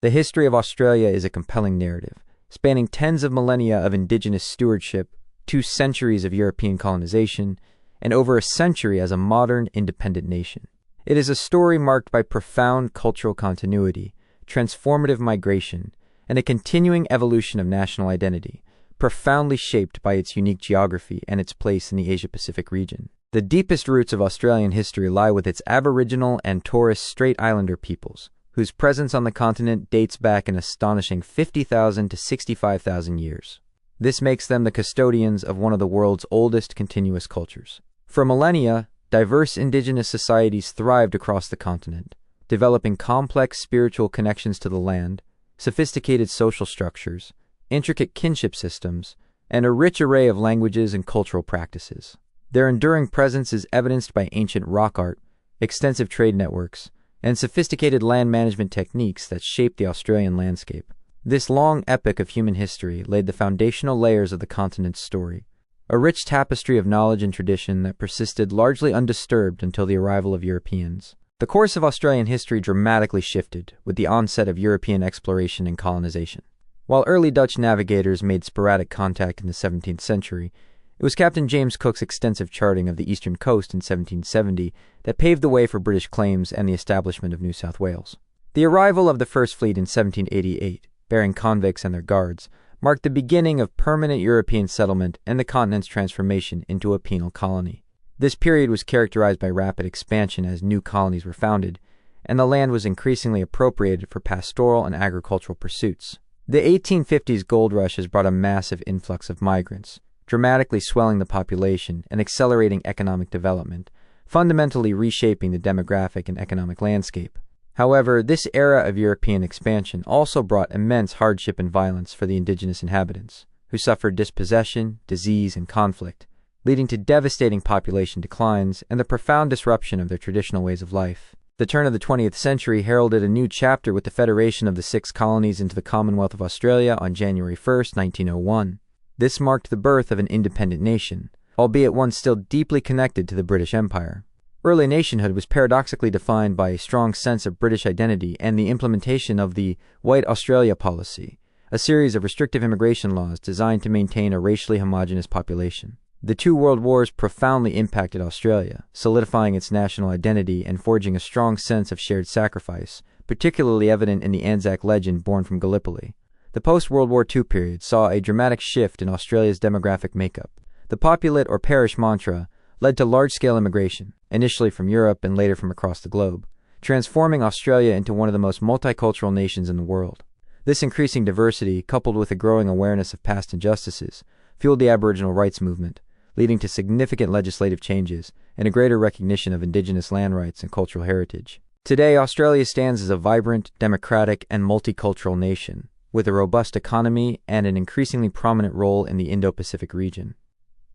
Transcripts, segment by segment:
The history of Australia is a compelling narrative, spanning tens of millennia of indigenous stewardship, 2 centuries of European colonization, and over a century as a modern, independent nation. It is a story marked by profound cultural continuity, transformative migration, and a continuing evolution of national identity, profoundly shaped by its unique geography and its place in the Asia-Pacific region. The deepest roots of Australian history lie with its Aboriginal and Torres Strait Islander peoples, whose presence on the continent dates back an astonishing 50,000 to 65,000 years. This makes them the custodians of one of the world's oldest continuous cultures. For millennia, diverse indigenous societies thrived across the continent, developing complex spiritual connections to the land, sophisticated social structures, intricate kinship systems, and a rich array of languages and cultural practices. Their enduring presence is evidenced by ancient rock art, extensive trade networks, and sophisticated land management techniques that shaped the Australian landscape. This long epic of human history laid the foundational layers of the continent's story, a rich tapestry of knowledge and tradition that persisted largely undisturbed until the arrival of Europeans. The course of Australian history dramatically shifted with the onset of European exploration and colonization. While early Dutch navigators made sporadic contact in the 17th century, it was Captain James Cook's extensive charting of the eastern coast in 1770 that paved the way for British claims and the establishment of New South Wales. The arrival of the First Fleet in 1788, bearing convicts and their guards, marked the beginning of permanent European settlement and the continent's transformation into a penal colony. This period was characterized by rapid expansion as new colonies were founded, and the land was increasingly appropriated for pastoral and agricultural pursuits. The 1850s gold rush has brought a massive influx of migrants, dramatically swelling the population and accelerating economic development, fundamentally reshaping the demographic and economic landscape. However, this era of European expansion also brought immense hardship and violence for the indigenous inhabitants, who suffered dispossession, disease, and conflict, leading to devastating population declines and the profound disruption of their traditional ways of life. The turn of the 20th century heralded a new chapter with the federation of the 6 colonies into the Commonwealth of Australia on January 1, 1901. This marked the birth of an independent nation, albeit one still deeply connected to the British Empire. Early nationhood was paradoxically defined by a strong sense of British identity and the implementation of the White Australia Policy, a series of restrictive immigration laws designed to maintain a racially homogeneous population. The 2 world wars profoundly impacted Australia, solidifying its national identity and forging a strong sense of shared sacrifice, particularly evident in the Anzac legend born from Gallipoli. The post-World War II period saw a dramatic shift in Australia's demographic makeup. The populate or perish mantra led to large-scale immigration, initially from Europe and later from across the globe, transforming Australia into one of the most multicultural nations in the world. This increasing diversity, coupled with a growing awareness of past injustices, fueled the Aboriginal rights movement, leading to significant legislative changes and a greater recognition of Indigenous land rights and cultural heritage. Today, Australia stands as a vibrant, democratic, and multicultural nation, with a robust economy and an increasingly prominent role in the Indo-Pacific region.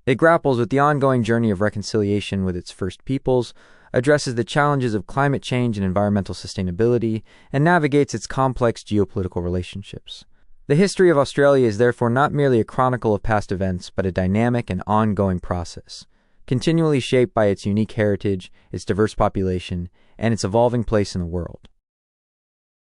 It grapples with the ongoing journey of reconciliation with its First Peoples, addresses the challenges of climate change and environmental sustainability, and navigates its complex geopolitical relationships. The history of Australia is therefore not merely a chronicle of past events, but a dynamic and ongoing process, continually shaped by its unique heritage, its diverse population, and its evolving place in the world.